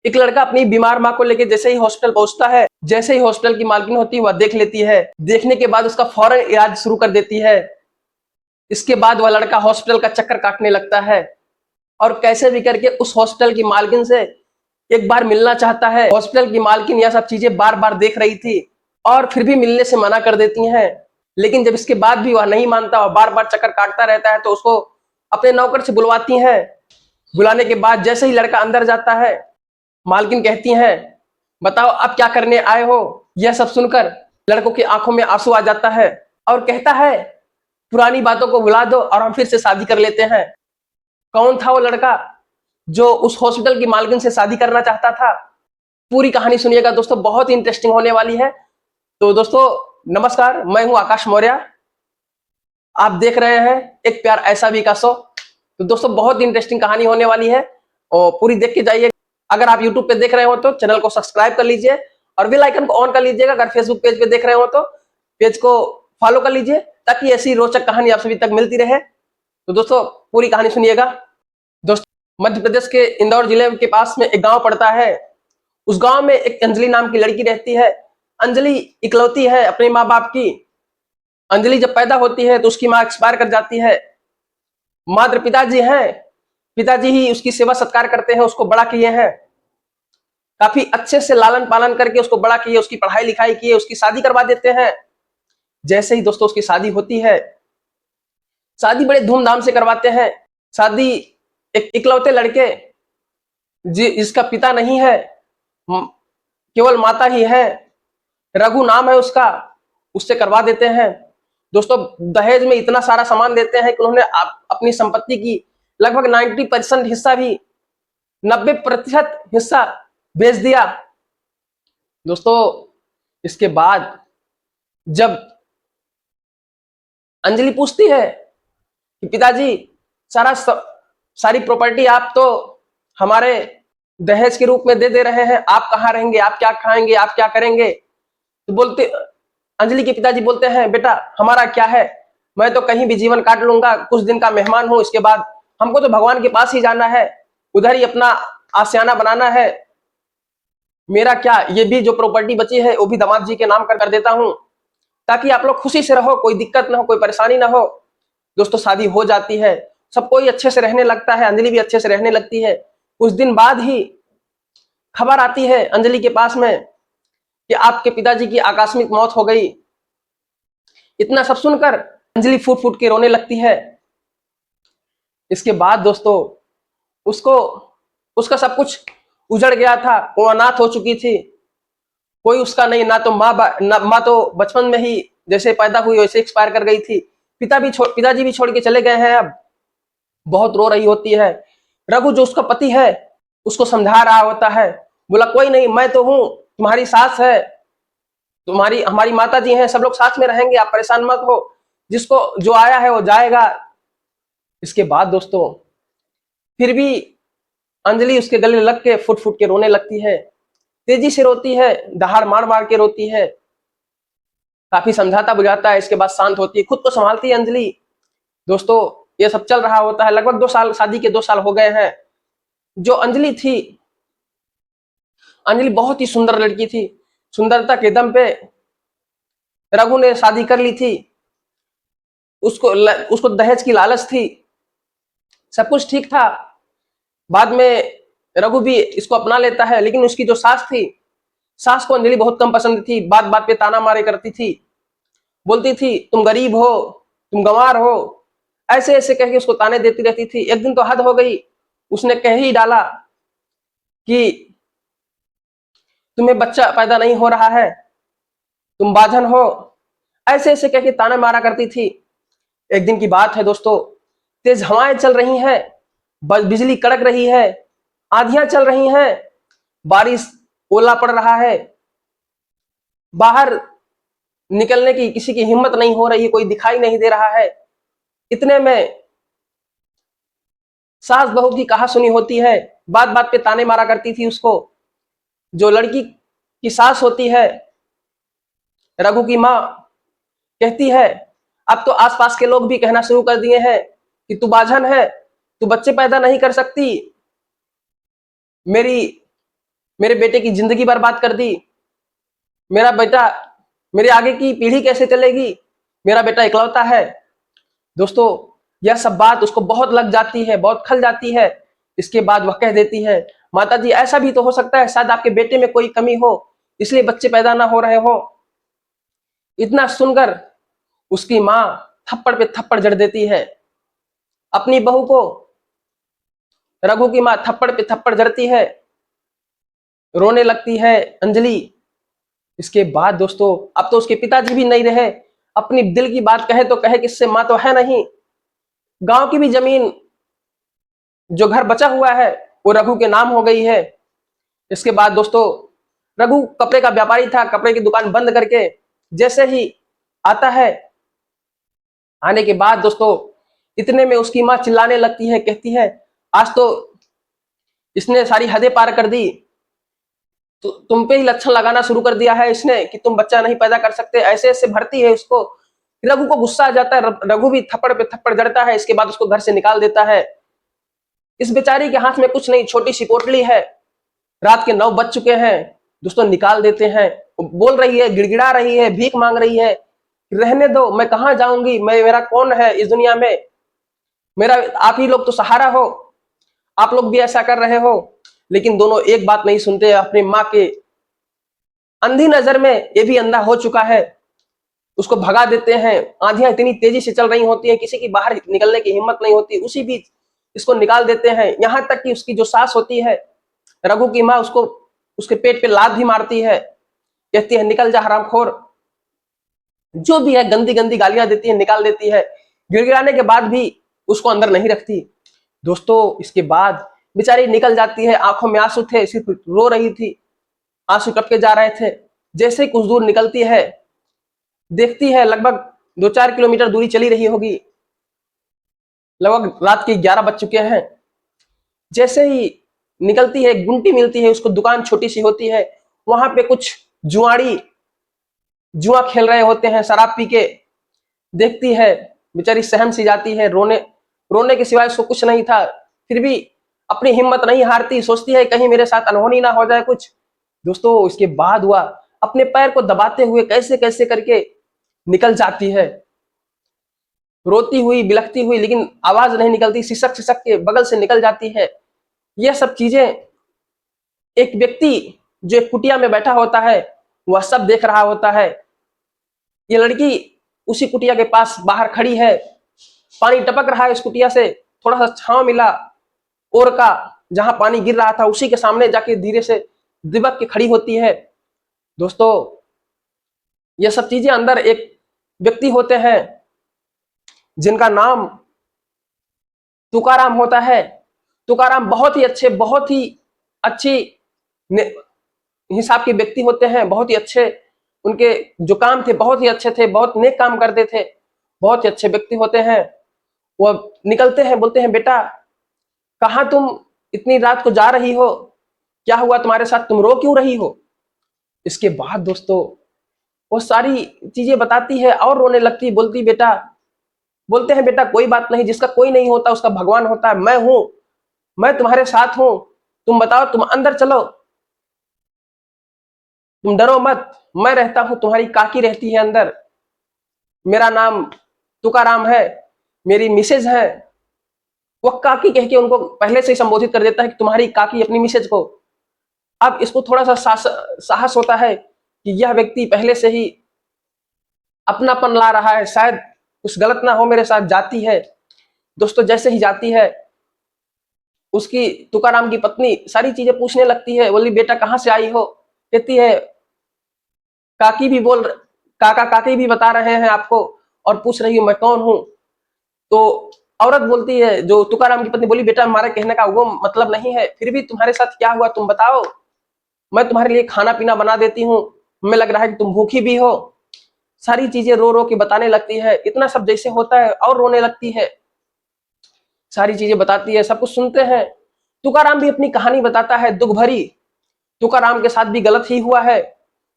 एक लड़का अपनी बीमार माँ को लेके जैसे ही हॉस्पिटल पहुंचता है, जैसे ही हॉस्पिटल की मालकिन होती है वह देख लेती है। देखने के बाद उसका फौरन इलाज शुरू कर देती है। इसके बाद वह लड़का हॉस्पिटल का चक्कर काटने लगता है और कैसे भी करके उस हॉस्पिटल की मालकिन से एक बार मिलना चाहता है। हॉस्पिटल की मालकिन यह सब चीजें बार बार देख रही थी और फिर भी मिलने से मना कर देती हैं। लेकिन जब इसके बाद भी वह नहीं मानता और बार बार चक्कर काटता रहता है तो उसको अपने नौकर से बुलवाती हैं। बुलाने के बाद जैसे ही लड़का अंदर जाता है, मालकिन कहती हैं, बताओ आप क्या करने आए हो। यह सब सुनकर लड़कों की आंखों में आंसू आ जाता है और कहता है, पुरानी बातों को भुला दो और हम फिर से शादी कर लेते हैं। कौन था वो लड़का जो उस हॉस्पिटल की मालकिन से शादी करना चाहता था? पूरी कहानी सुनिएगा दोस्तों, बहुत ही इंटरेस्टिंग होने वाली है। तो दोस्तों नमस्कार, मैं हूं आकाश मौर्य। आप देख रहे हैं एक प्यार ऐसा भी का शो। तो दोस्तों बहुत इंटरेस्टिंग कहानी होने वाली है और पूरी देख के जाइए। अगर आप यूट्यूब पे देख रहे हो तो चैनल को सब्सक्राइब कर लीजिए और बेल आइकन को ऑन कर लीजिएगा। अगर फेसबुक पेज पे देख रहे हो तो पेज को फॉलो कर लीजिए ताकि ऐसी रोचक कहानी आप सभी तक मिलती रहे। तो दोस्तों पूरी कहानी सुनिएगा। दोस्तों मध्य प्रदेश के इंदौर जिले के पास में एक गांव पड़ता है। उस गांव में एक अंजलि नाम की लड़की रहती है। अंजलि इकलौती है अपने माँ बाप की। अंजलि जब पैदा होती है तो उसकी माँ एक्सपायर कर जाती है। मात्र पिताजी हैं, पिताजी ही उसकी सेवा सत्कार करते हैं, उसको बड़ा किए हैं, काफी अच्छे से लालन पालन करके उसको बड़ा किए, उसकी पढ़ाई लिखाई किए, उसकी शादी करवा देते हैं। जैसे ही दोस्तों उसकी शादी होती है, शादी बड़े धूमधाम से करवाते हैं। शादी एक इकलौते लड़के जिसका पिता नहीं है, केवल माता ही है, रघु नाम है उसका, उससे करवा देते हैं। दोस्तों दहेज में इतना सारा सामान देते हैं कि उन्होंने अपनी संपत्ति की लगभग 90% हिस्सा भी 90% हिस्सा बेच दिया। दोस्तों इसके बाद जब अंजलि पूछती है कि पिताजी सारी प्रॉपर्टी आप तो हमारे दहेज के रूप में दे दे रहे हैं, आप कहाँ रहेंगे, आप क्या खाएंगे, आप क्या करेंगे? तो बोलते अंजलि के पिताजी बोलते हैं, बेटा हमारा क्या है, मैं तो कहीं भी जीवन काट लूंगा, कुछ दिन का मेहमान हूं, इसके बाद हमको तो भगवान के पास ही जाना है, उधर ही अपना आशियाना बनाना है। मेरा क्या, ये भी जो प्रॉपर्टी बची है वो भी दामाद जी के नाम कर देता हूं ताकि आप लोग खुशी से रहो, कोई दिक्कत ना हो, कोई परेशानी ना हो। दोस्तों शादी हो जाती है, सब कोई अच्छे से रहने लगता है, अंजलि भी अच्छे से रहने लगती है। कुछ दिन बाद ही खबर आती है अंजलि के पास में कि आपके पिताजी की आकस्मिक मौत हो गई। इतना सब सुनकर अंजलि फूट फूट के रोने लगती है। इसके बाद दोस्तों उसको उसका सब कुछ उजड़ गया था, वो अनाथ हो चुकी थी, कोई उसका नहीं, ना तो माँ तो बचपन में ही जैसे पैदा हुई वैसे एक्सपायर कर गई थी, पिताजी भी छोड़ के चले गए हैं। अब बहुत रो रही होती है। रघु जो उसका पति है उसको समझा रहा होता है, बोला कोई नहीं, मैं तो हूं, तुम्हारी सास है, तुम्हारी हमारी माता जी हैं, सब लोग साथ में रहेंगे, आप परेशान मत हो, जिसको जो आया है वो जाएगा। इसके बाद दोस्तों फिर भी अंजलि उसके गले लग के फुट फुट के रोने लगती है, तेजी से रोती है, दहाड़ मार मार के रोती है। काफी समझाता बुझाता है, इसके बाद शांत होती है, खुद को संभालती है अंजलि। दोस्तों ये सब चल रहा होता है, लगभग 2 साल, शादी के 2 साल हो गए हैं। जो अंजलि थी, अंजलि बहुत ही सुंदर लड़की थी, सुंदरता के दम पे रघु ने शादी कर ली थी। उसको दहेज की लालच थी, सब कुछ ठीक था। बाद में रघु भी इसको अपना लेता है, लेकिन उसकी जो सास थी, सास को अंजलि बहुत कम पसंद थी, बात बात पे ताना मारे करती थी, बोलती थी तुम गरीब हो, तुम गंवार हो, ऐसे ऐसे कह के उसको ताने देती रहती थी। एक दिन तो हद हो गई, उसने कह ही डाला कि तुम्हें बच्चा पैदा नहीं हो रहा है, तुम बाझन हो, ऐसे ऐसे कह के ताना मारा करती थी। एक दिन की बात है दोस्तों, तेज हवाएं चल रही हैं, बिजली कड़क रही है, आंधियां चल रही हैं, बारिश, ओला पड़ रहा है, बाहर निकलने की किसी की हिम्मत नहीं हो रही है, कोई दिखाई नहीं दे रहा है। इतने में सास बहू की कहा सुनी होती है, बात बात पे ताने मारा करती थी उसको। जो लड़की की सास होती है, रघु की माँ, कहती है अब तो आसपास के लोग भी कहना शुरू कर दिए हैं कि तू बाझन है, तू बच्चे पैदा नहीं कर सकती, मेरी मेरे बेटे की जिंदगी बर्बाद कर दी, मेरा बेटा, मेरे आगे की पीढ़ी कैसे चलेगी, मेरा बेटा इकलौता है। दोस्तों, यह सब बात उसको बहुत लग जाती है, बहुत खल जाती है। इसके बाद वह कह देती है, माता जी ऐसा भी तो हो सकता है, शायद आपके बेटे में कोई कमी हो, इसलिए बच्चे पैदा ना हो रहे हो। इतना सुनकर उसकी माँ थप्पड़ पे थप्पड़ जड़ देती है अपनी बहू को। रघु की माँ थप्पड़ पे थप्पड़ जड़ती है, रोने लगती है अंजलि। इसके बाद दोस्तों, अब तो उसके पिताजी भी नहीं रहे, अपनी दिल की बात कहे तो कहे किससे, माँ तो है नहीं। गांव की भी जमीन जो घर बचा हुआ है वो रघु के नाम हो गई है। इसके बाद दोस्तों, रघु कपड़े का व्यापारी था, कपड़े की दुकान बंद करके जैसे ही आता है, आने के बाद दोस्तों इतने में उसकी माँ चिल्लाने लगती है, कहती है आज तो इसने सारी हदें पार कर दी, तो तुम पे ही लक्षण लगाना शुरू कर दिया है इसने कि तुम बच्चा नहीं पैदा कर सकते, ऐसे ऐसे भरती है उसको। रघु को गुस्सा आ जाता है, रघु भी थप्पड़ पे थप्पड़ जड़ता है। इसके बाद उसको घर से निकाल देता है। इस बेचारी के हाथ में कुछ नहीं, छोटी सी पोटली है, रात के 9 बज चुके हैं। दोस्तों निकाल देते हैं, बोल रही है, गिड़गिड़ा रही है, भीख मांग रही है, रहने दो, मैं कहां जाऊंगी, मैं, मेरा कौन है इस दुनिया में, मेरा आप ही लोग तो सहारा हो, आप लोग भी ऐसा कर रहे हो। लेकिन दोनों एक बात नहीं सुनते, अपनी माँ के अंधी नजर में ये भी अंधा हो चुका है, उसको भगा देते हैं। आंधियां इतनी तेजी से चल रही होती है, किसी की बाहर निकलने की हिम्मत नहीं होती, उसी बीच इसको निकाल देते हैं। यहां तक कि उसकी जो सास होती है, रघु की माँ, उसको उसके पेट पे लात भी मारती है, कहती है निकल जा हरामखोर, जो भी है गंदी गंदी गालियां देती है, निकाल देती है। गिड़गिड़ाने के बाद भी उसको अंदर नहीं रखती। दोस्तों इसके बाद बेचारी निकल जाती है, आंखों में आंसू थे, सिर्फ रो रही थी, आंसू टपके जा रहे थे। जैसे ही कुछ दूर निकलती है, देखती है लगभग 2-4 किलोमीटर दूरी चली रही होगी, लगभग रात के 11 बज चुके हैं। जैसे ही निकलती है, गुंटी मिलती है उसको, दुकान छोटी सी होती है, वहां पे कुछ जुआड़ी जुआ खेल रहे होते हैं शराब पी के। देखती है, बेचारी सहम सी जाती है, रोने रोने के सिवाय उसको कुछ नहीं था। फिर भी अपनी हिम्मत नहीं हारती, सोचती है कहीं मेरे साथ अनहोनी ना हो जाए कुछ। दोस्तों इसके बाद हुआ, अपने पैर को दबाते हुए कैसे कैसे करके निकल जाती है, रोती हुई बिलखती हुई, लेकिन आवाज नहीं निकलती, सिसक सिसक के बगल से निकल जाती है। यह सब चीजें एक व्यक्ति जो एक कुटिया में बैठा होता है वह सब देख रहा होता है। ये लड़की उसी कुटिया के पास बाहर खड़ी है, पानी टपक रहा है, उस कुटिया से थोड़ा सा छांव मिला और का, जहां पानी गिर रहा था उसी के सामने जाके धीरे से दिबक के खड़ी होती है। दोस्तों ये सब चीजें, अंदर एक व्यक्ति होते हैं जिनका नाम तुकाराम होता है। तुकाराम बहुत ही अच्छे, बहुत ही अच्छी हिसाब के व्यक्ति होते हैं, बहुत ही अच्छे, उनके जो काम थे बहुत ही अच्छे थे, बहुत नेक काम करते थे, बहुत ही अच्छे व्यक्ति होते हैं। वो निकलते हैं, बोलते हैं बेटा कहाँ तुम इतनी रात को जा रही हो, क्या हुआ तुम्हारे साथ, तुम रो क्यों रही हो। इसके बाद दोस्तों वो सारी चीजें बताती है और रोने लगती, बोलती बेटा, बोलते हैं बेटा कोई बात नहीं, जिसका कोई नहीं होता उसका भगवान होता है, मैं हूं, मैं तुम्हारे साथ हूं, तुम बताओ, तुम अंदर चलो, तुम डरो मत, मैं रहता हूं, तुम्हारी काकी रहती है अंदर, मेरा नाम तुकाराम है, मेरी मिसेज है। वो काकी कह के उनको पहले से ही संबोधित कर देता है कि तुम्हारी काकी अपनी मिसेज को। अब इसको थोड़ा सा साहस होता है कि यह व्यक्ति पहले से ही अपनापन ला रहा है, शायद कुछ गलत ना हो मेरे साथ, जाती है। दोस्तों जैसे ही जाती है, उसकी तुकाराम की पत्नी सारी चीजें पूछने लगती है, बोली बेटा कहाँ से आई हो, कहती है काकी भी काका काकी भी बता रहे हैं आपको, और पूछ रही हूँ मैं कौन हूं। तो औरत बोलती है, जो तुकाराम की पत्नी, बोली बेटा हमारे कहने का वो मतलब नहीं है, फिर भी तुम्हारे साथ क्या हुआ तुम बताओ, मैं तुम्हारे लिए खाना पीना बना देती हूँ, हमें लग रहा है कि तुम भूखी भी हो। सारी चीजें रो रो के बताने लगती है, इतना सब जैसे होता है और रोने लगती है, सारी चीजें बताती है, सब कुछ सुनते हैं। तुकाराम भी अपनी कहानी बताता है दुख भरी। तुकाराम के साथ भी गलत ही हुआ है।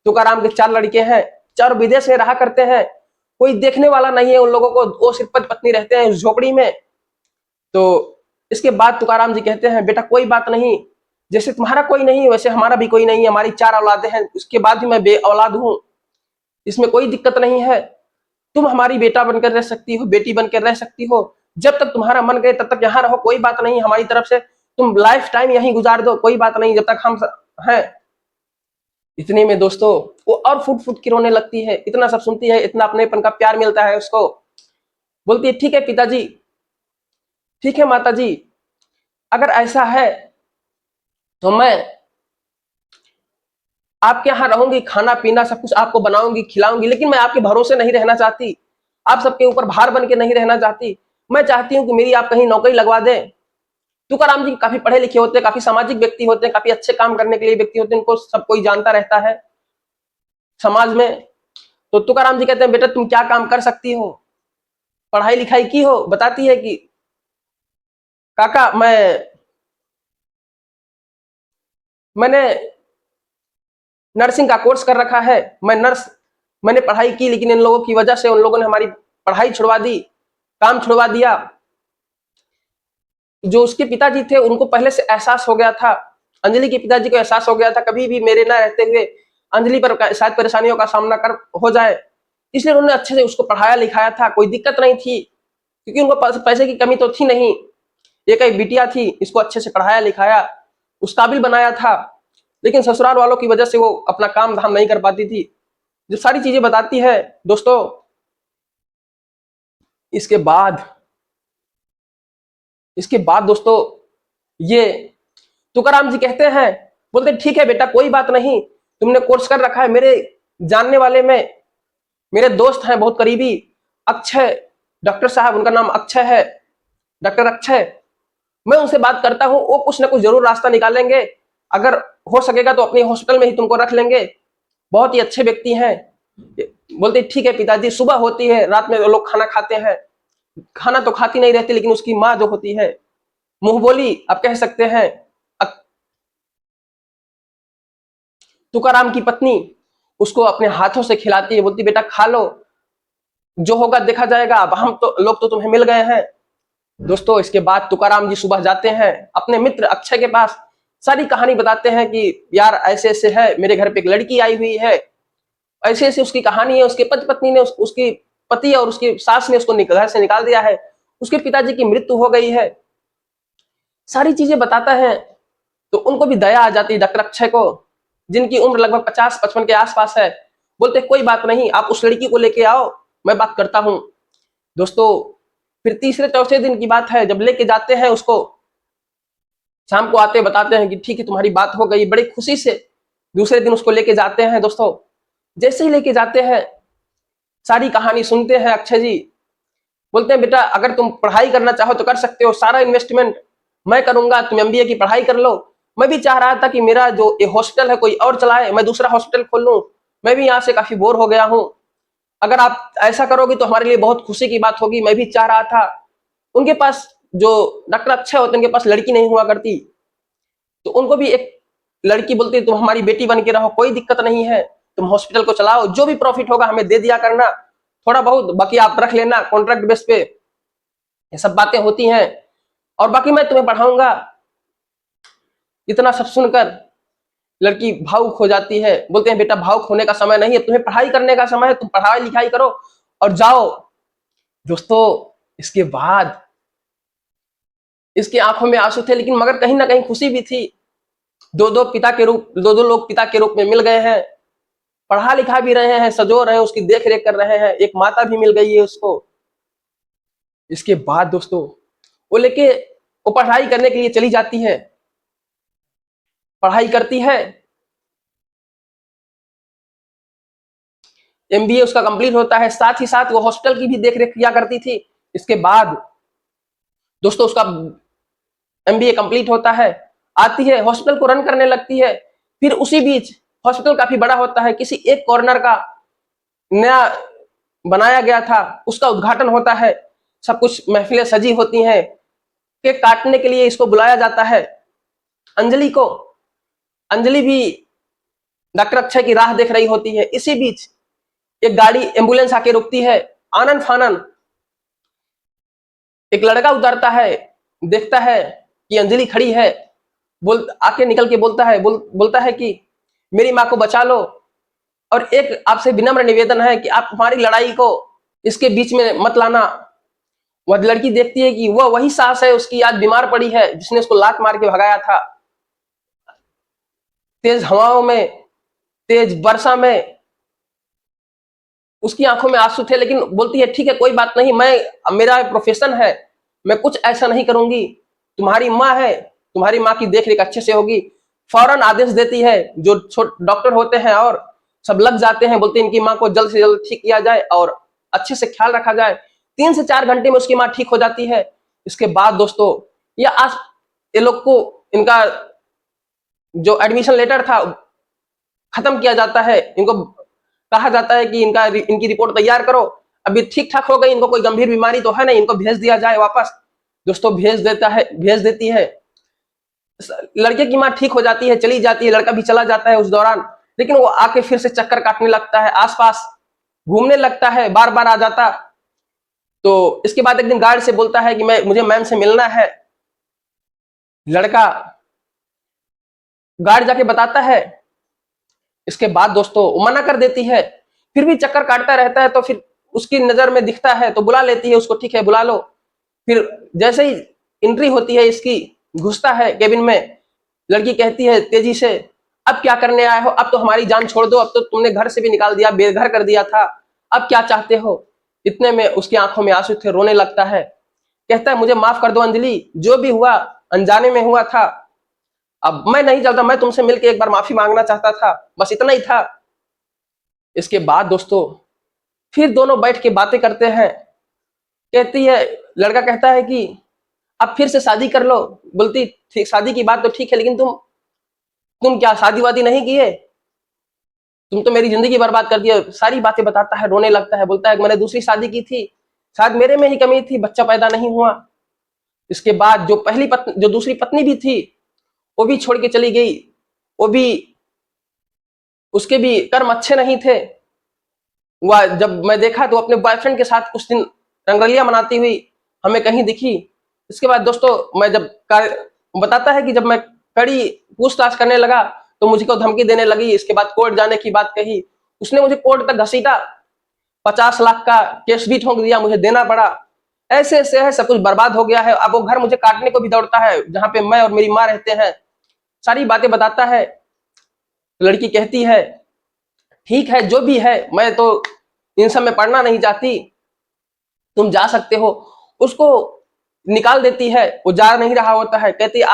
तुकाराम के 4 लड़के हैं, 4 विदेश में रहा करते हैं, कोई देखने वाला नहीं है उन लोगों को, वो सिर्फ पति पत्नी रहते हैं उस झोपड़ी में। तो इसके बाद तुकाराम जी कहते हैं बेटा कोई बात नहीं, जैसे तुम्हारा कोई नहीं वैसे हमारा भी कोई नहीं है, हमारी 4 औलादें हैं, उसके बाद भी मैं बे औलाद हूं, इसमें कोई दिक्कत नहीं है। तुम हमारी बेटा बनकर रह सकती हो, बेटी बनकर रह सकती हो, जब तक तुम्हारा मन करे तब तक यहाँ रहो, कोई बात नहीं, हमारी तरफ से तुम लाइफ टाइम यहीं गुजार दो, कोई बात नहीं, जब तक हम हैं। इतने में दोस्तों वो और फुट फुट की रोने लगती है, इतना सब सुनती है, इतना अपनेपन का प्यार मिलता है उसको। बोलती है ठीक है पिताजी, ठीक है माता जी, अगर ऐसा है तो मैं आपके यहाँ रहूंगी, खाना पीना सब कुछ आपको बनाऊंगी खिलाऊंगी, लेकिन मैं आपके भरोसे नहीं रहना चाहती, आप सबके ऊपर भार बन के नहीं रहना चाहती। मैं चाहती हूँ कि मेरी आप कहीं नौकरी लगवा दें। तुकाराम जी काफी पढ़े लिखे होते हैं, काफी सामाजिक व्यक्ति होते हैं, काफी अच्छे काम करने के लिए व्यक्ति होते हैं, उनको सब कोई जानता रहता है समाज में। तो तुकाराम जी कहते हैं बेटा तुम क्या काम कर सकती हो, पढ़ाई लिखाई की हो? बताती है कि काका मैंने नर्सिंग का कोर्स कर रखा है, मैंने पढ़ाई की, लेकिन इन लोगों की वजह से उन लोगों ने हमारी पढ़ाई छुड़वा दी, काम छुड़वा दिया। जो उसके पिताजी थे उनको पहले से एहसास हो गया था, अंजलि के पिताजी को एहसास हो गया था कभी भी मेरे ना रहते हुए अंजलि पर शायद परेशानियों का सामना कर हो जाए, इसलिए उन्होंने अच्छे से उसको पढ़ाया लिखाया था, कोई दिक्कत नहीं थी, क्योंकि उनको पैसे की कमी तो थी नहीं, एक एक बिटिया थी, इसको अच्छे से पढ़ाया लिखाया, उस काबिल बनाया था। लेकिन ससुराल वालों की वजह से वो अपना काम धाम नहीं कर पाती थी। जो सारी चीजें बताती है दोस्तों। इसके बाद दोस्तों ये तुकाराम जी कहते हैं, बोलते ठीक है बेटा कोई बात नहीं, तुमने कोर्स कर रखा है, मेरे जानने वाले में मेरे दोस्त हैं बहुत करीबी, अक्षय डॉक्टर साहब, उनका नाम अक्षय है, डॉक्टर अक्षय, मैं उनसे बात करता हूं, वो कुछ ना कुछ जरूर रास्ता निकालेंगे, अगर हो सकेगा तो अपने हॉस्पिटल में ही तुमको रख लेंगे, बहुत ही अच्छे व्यक्ति हैं। बोलते ठीक है पिताजी। सुबह होती है, रात में लोग खाना खाते हैं, खाना तो खाती नहीं रहती, लेकिन उसकी माँ जो होती है, मुंह बोली आप कह सकते हैं, तुकाराम की पत्नी उसको अपने हाथों से खिलाती है, बोलती बेटा खा लो, जो होगा देखा जाएगा, अब हम तो लोग तो तुम्हें मिल गए हैं। दोस्तों इसके बाद तुकाराम जी सुबह जाते हैं अपने मित्र अक्षय के पास, सारी कहानी बताते हैं कि यार ऐसे ऐसे है, मेरे घर पे एक लड़की आई हुई है, ऐसे ऐसे उसकी कहानी है, उसके पति पत्नी ने उसकी पति और उसकी सास ने उसको घर से निकाल दिया है, उसके पिताजी की मृत्यु हो गई है, सारी चीजें बताता है। तो उनको भी दया आ जाती है डॉक्टर अक्षय को, जिनकी उम्र लगभग 50-55 के आसपास है। बोलते कोई बात नहीं, आप उस लड़की को लेके आओ, मैं बात करता हूं। दोस्तों फिर तीसरे चौथे दिन की बात है, जब लेके जाते हैं उसको, शाम को आते बताते हैं कि ठीक है तुम्हारी बात हो गई, बड़ी खुशी से दूसरे दिन उसको लेके जाते हैं। दोस्तों जैसे ही लेके जाते हैं, सारी कहानी सुनते हैं अक्षय जी, बोलते हैं बेटा अगर तुम पढ़ाई करना चाहो तो कर सकते हो, सारा इन्वेस्टमेंट मैं करूंगा, तुम एमबीए की पढ़ाई कर लो। मैं भी चाह रहा था कि मेरा जो हॉस्पिटल है कोई और चलाए, मैं दूसरा हॉस्पिटल खोल लूं, मैं भी यहाँ से काफी बोर हो गया हूँ, अगर आप ऐसा करोगे तो हमारे लिए बहुत खुशी की बात होगी, मैं भी चाह रहा था। उनके पास जो डॉक्टर अक्षय होते हैं उनके पास लड़की नहीं हुआ करती, तो उनको भी एक लड़की बोलती तुम हमारी बेटी बन के रहो, कोई दिक्कत नहीं है, तुम हॉस्पिटल को चलाओ, जो भी प्रॉफिट होगा हमें दे दिया करना, थोड़ा बहुत बाकी आप रख लेना कॉन्ट्रैक्ट बेस पे, ये सब बातें होती हैं, और बाकी मैं तुम्हें पढ़ाऊंगा। इतना सब सुनकर लड़की भावुक हो जाती है, बोलते हैं बेटा भावुक होने का समय नहीं है, तुम्हें पढ़ाई करने का समय है, तुम पढ़ाई लिखाई करो और जाओ। दोस्तों इसके बाद इसकी आंखों में आंसू थे, लेकिन मगर कहीं ना कहीं खुशी भी थी, दो दो लोग पिता के रूप में मिल गए हैं, पढ़ा लिखा भी रहे हैं, सजो रहे हैं, उसकी देख रेख कर रहे हैं, एक माता भी मिल गई है उसको। इसके बाद दोस्तों वो लेके वो पढ़ाई करने के लिए चली जाती है, पढ़ाई करती है, एमबीए उसका कंप्लीट होता है, साथ ही साथ वो हॉस्पिटल की भी देख रेख किया करती थी। इसके बाद दोस्तों उसका एमबीए कंप्लीट होता है, आती है हॉस्पिटल को रन करने लगती है। फिर उसी बीच हॉस्पिटल काफी बड़ा होता है, किसी एक कॉर्नर का नया बनाया गया था, उसका उद्घाटन होता है, सब कुछ महफिलें सजी होती हैं, केक काटने के लिए इसको बुलाया जाता है अंजलि को। अंजलि भी डॉक्टर अक्षय की राह देख रही होती है। इसी बीच एक गाड़ी एम्बुलेंस आके रुकती है, आनन फानन एक लड़का उतरता है, देखता है कि अंजलि खड़ी है, आके निकल के बोलता है कि मेरी माँ को बचा लो, और एक आपसे विनम्र निवेदन है कि आप हमारी लड़ाई को इसके बीच में मत लाना। वह लड़की देखती है कि वह वही सास है, उसकी आज बीमार पड़ी है, जिसने उसको लात मार के भगाया था। तेज हवाओं में, तेज वर्षा में उसकी आंखों में आंसू थे, लेकिन बोलती है ठीक है कोई बात नहीं, मेरा प्रोफेशन है, मैं कुछ ऐसा नहीं करूंगी, तुम्हारी माँ है, तुम्हारी माँ की देख रेख अच्छे से होगी। फौरन आदेश देती है, जो डॉक्टर होते हैं और सब लग जाते हैं, बोलते हैं इनकी माँ को जल्द से जल्द ठीक किया जाए और अच्छे से ख्याल रखा जाए। 3 से 4 घंटे में उसकी माँ ठीक हो जाती है। इसके बाद दोस्तों ये लोग को इनका जो एडमिशन लेटर था खत्म किया जाता है, इनको कहा जाता है कि इनकी रिपोर्ट तैयार करो, अभी ठीक ठाक हो गई, इनको कोई गंभीर बीमारी तो है नहीं, इनको भेज दिया जाए वापस। दोस्तों भेज देती है। लड़के की माँ ठीक हो जाती है, चली जाती है, लड़का भी चला जाता है उस दौरान, लेकिन वो आके फिर से चक्कर काटने लगता है, आसपास घूमने लगता है, बार बार आ जाता। तो इसके बाद एक दिन गार्ड से बोलता है कि मुझे मैम से मिलना है। लड़का गार्ड जाके बताता है। इसके बाद दोस्तों वो मना कर देती है, फिर भी चक्कर काटता रहता है, तो फिर उसकी नजर में दिखता है तो बुला लेती है उसको, ठीक है बुला लो। फिर जैसे ही एंट्री होती है इसकी, घुसता है केबिन में, लड़की कहती है तेजी से, अब क्या करने आए हो, अब तो हमारी जान छोड़ दो, अब तो तुमने घर से भी निकाल दिया, बेघर कर दिया था, अब क्या चाहते हो। इतने में उसकी आंखों में आंसू थे, रोने लगता है, कहता है मुझे माफ कर दो अंजलि, जो भी हुआ अनजाने में हुआ था, अब मैं नहीं चाहता, मैं तुमसे मिलकर एक बार माफी मांगना चाहता था, बस इतना ही था। इसके बाद दोस्तों फिर दोनों बैठ के बातें करते हैं। कहती है, लड़का कहता है कि अब फिर से शादी कर लो। बोलती ठीक, शादी की बात तो ठीक है, लेकिन तुम क्या शादी वादी नहीं किए, तुम तो मेरी जिंदगी बर्बाद कर दिया। सारी बातें बताता है, रोने लगता है, बोलता है मैंने दूसरी शादी की थी, शायद मेरे में ही कमी थी, बच्चा पैदा नहीं हुआ। इसके बाद जो दूसरी पत्नी भी थी, वो भी छोड़ के चली गई, वो भी, उसके भी कर्म अच्छे नहीं थे। वह जब मैं देखा तो अपने बॉयफ्रेंड के साथ कुछ दिन रंगरलिया मनाती हुई हमें कहीं दिखी। इसके बाद दोस्तों मैं बताता है कि जब मैं कड़ी पूछताछ करने लगा तो मुझको धमकी देने लगी, इसके बाद कोर्ट जाने की बात कही, उसने मुझे कोर्ट तक घसीटा, 50 लाख का केस भी ठोक दिया, मुझे देना पड़ा। ऐसे ऐसे है, सब कुछ बर्बाद हो गया है। अब वो घर मुझे काटने को भी दौड़ता है जहां पे मैं और मेरी माँ रहते हैं। सारी बातें बताता है। लड़की कहती है ठीक है जो भी है, मैं तो इन सब में पढ़ना नहीं चाहती, तुम जा सकते हो। उसको निकाल देती है, वो जा नहीं रहा होता है, कहती है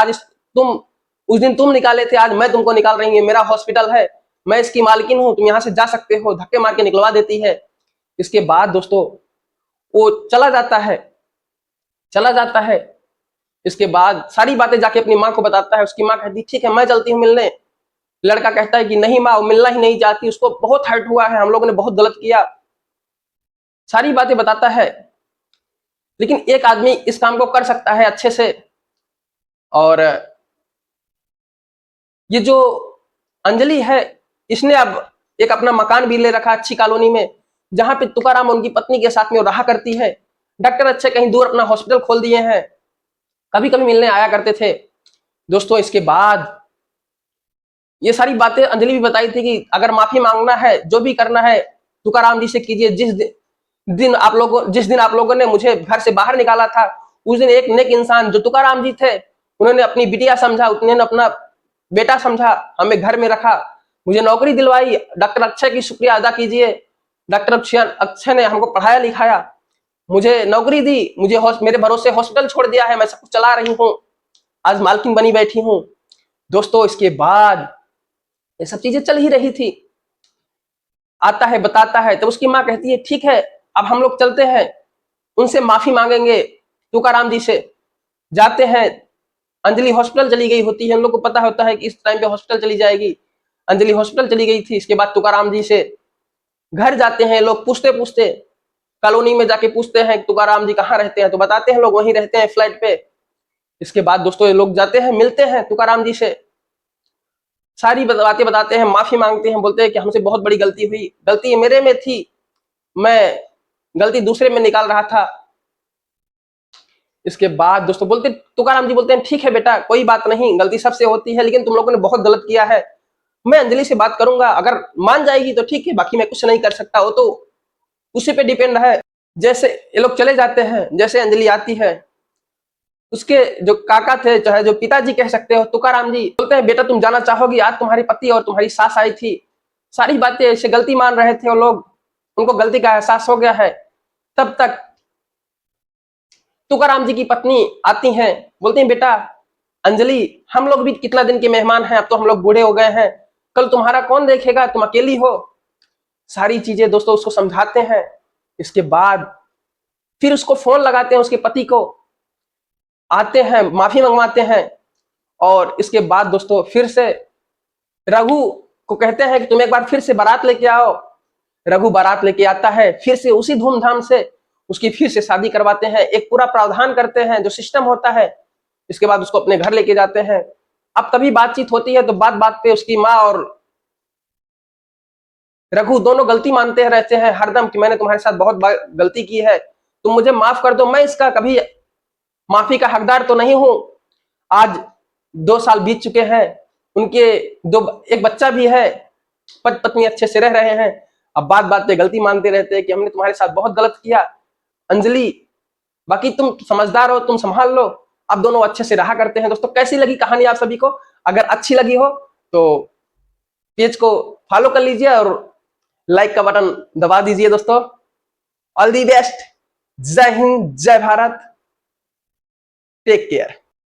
उस दिन तुम निकाले थे, आज मैं तुमको निकाल रही हूँ, मेरा हॉस्पिटल है, मैं इसकी मालकिन हूं, तुम यहां से जा सकते हो, धक्के मार के निकलवा देती है। इसके बाद दोस्तों वो चला जाता है। इसके बाद सारी बातें जाके अपनी माँ को बताता है। उसकी माँ कहती ठीक है मैं चलती हूँ मिलने। लड़का कहता है कि नहीं माँ, वो मिलना ही नहीं चाहती, उसको बहुत हर्ट हुआ है, हम लोगों ने बहुत गलत किया। सारी बातें बताता है, लेकिन एक आदमी इस काम को कर सकता है अच्छे से। और ये जो अंजलि है, इसने अब एक अपना मकान भी ले रखा अच्छी कॉलोनी में, जहां पे तुकाराम उनकी पत्नी के साथ में रहा करती है। डॉक्टर अच्छे कहीं दूर अपना हॉस्पिटल खोल दिए हैं, कभी कभी मिलने आया करते थे। दोस्तों इसके बाद ये सारी बातें अंजलि भी बताई थी कि अगर माफी मांगना है, जो भी करना है तुकाराम जी से कीजिए। जिस दिन आप लोगों ने मुझे घर से बाहर निकाला था, उस दिन एक नेक इंसान जो तुकाराम जी थे, उन्होंने अपनी बिटिया समझा, उन्होंने अपना बेटा समझा, हमें घर में रखा, मुझे नौकरी दिलवाई। डॉक्टर अक्षय की शुक्रिया अदा कीजिए। डॉक्टर अक्षय ने हमको पढ़ाया लिखाया, मुझे नौकरी दी, मुझे मेरे भरोसे हॉस्पिटल छोड़ दिया है, मैं सब कुछ चला रही हूँ, आज मालकिन बनी बैठी हूँ। दोस्तों इसके बाद ये सब चीजें चल ही रही थी। आता है बताता है तो उसकी माँ कहती है ठीक है अब हम लोग चलते हैं, उनसे माफी मांगेंगे तुकाराम जी से। जाते हैं, अंजलि हॉस्पिटल चली गई होती है, हम लोग को पता होता है कि इस टाइम पे हॉस्पिटल चली जाएगी। अंजलि हॉस्पिटल चली गई थी। इसके बाद तुकाराम जी से घर जाते हैं लोग, पूछते पूछते कॉलोनी में जाके पूछते हैं तुकाराम जी कहाँ रहते हैं, तो बताते हैं लोग वहीं रहते हैं फ्लैट पे। इसके बाद दोस्तों ये लोग जाते हैं, मिलते हैं तुकाराम जी से, सारी बातें बताते हैं, माफी मांगते हैं, बोलते हैं कि हमसे बहुत बड़ी गलती हुई, गलती मेरे में थी, मैं गलती दूसरे में निकाल रहा था। इसके बाद दोस्तों बोलते तुकाराम जी बोलते हैं ठीक है बेटा, कोई बात नहीं, गलती सबसे होती है, लेकिन तुम लोगों ने बहुत गलत किया है। मैं अंजलि से बात करूंगा, अगर मान जाएगी तो ठीक है, बाकी मैं कुछ नहीं कर सकता, वो तो उसी पे डिपेंड है। जैसे ये लोग चले जाते हैं, जैसे अंजलि आती है, उसके जो काका थे, चाहे जो पिताजी कह सकते हो, तुकाराम जी बोलते हैं बेटा तुम जाना चाहोगी, आज तुम्हारी पति और तुम्हारी सास आई थी, सारी बातें ऐसे गलती मान रहे थे वो लोग, उनको गलती का एहसास हो गया है। तब तक तुकाराम जी की पत्नी आती हैं, बोलती हैं बेटा अंजलि, हम लोग भी कितना दिन के मेहमान हैं, अब तो हम लोग बूढ़े हो गए हैं, कल तुम्हारा कौन देखेगा, तुम अकेली हो। सारी चीजें दोस्तों उसको समझाते हैं। इसके बाद फिर उसको फोन लगाते हैं, उसके पति को, आते हैं, माफी मंगवाते हैं। और इसके बाद दोस्तों फिर से रघु को कहते हैं कि तुम एक बार फिर से बारात लेके आओ। रघु बारात लेके आता है, फिर से उसी धूमधाम से उसकी फिर से शादी करवाते हैं, एक पूरा प्रावधान करते हैं जो सिस्टम होता है। इसके बाद उसको अपने घर लेके जाते हैं। अब कभी बातचीत होती है तो बात बात पे उसकी माँ और रघु दोनों गलती मानते रहते हैं हरदम कि मैंने तुम्हारे साथ बहुत गलती की है, तुम मुझे माफ कर दो, मैं इसका कभी माफी का हकदार तो नहीं हूं। आज 2 साल बीत चुके हैं, उनके दो एक बच्चा भी है, पति पत्नी अच्छे से रह रहे हैं। अब बात बात पे गलती मानते रहते हैं कि हमने तुम्हारे साथ बहुत गलत किया अंजलि, बाकी तुम समझदार हो, तुम संभाल लो। अब दोनों अच्छे से रहा करते हैं। दोस्तों कैसी लगी कहानी आप सभी को? अगर अच्छी लगी हो तो पेज को फॉलो कर लीजिए और लाइक का बटन दबा दीजिए। दोस्तों ऑल दी बेस्ट, जय हिंद, जय भारत, टेक केयर।